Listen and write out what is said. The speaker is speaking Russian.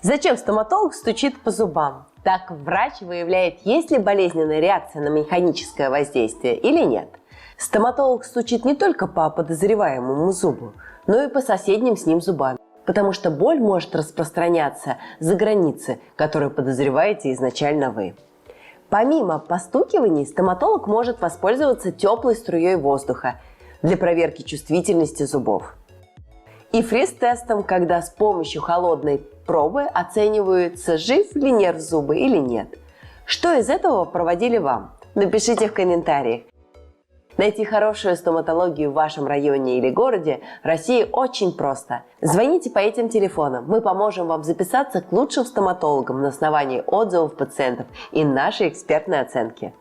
Зачем стоматолог стучит по зубам? Так врач выявляет, есть ли болезненная реакция на механическое воздействие или нет. Стоматолог стучит не только по подозреваемому зубу, но и по соседним с ним зубам, потому что боль может распространяться за границы, которые подозреваете изначально вы. Помимо постукиваний, стоматолог может воспользоваться теплой струей воздуха для проверки чувствительности зубов. И фриз-тестом, когда с помощью холодной пробы оценивается, жив ли нерв зуба или нет. Что из этого проводили вам? Напишите в комментариях. Найти хорошую стоматологию в вашем районе или городе в России очень просто. Звоните по этим телефонам. Мы поможем вам записаться к лучшим стоматологам на основании отзывов пациентов и нашей экспертной оценки.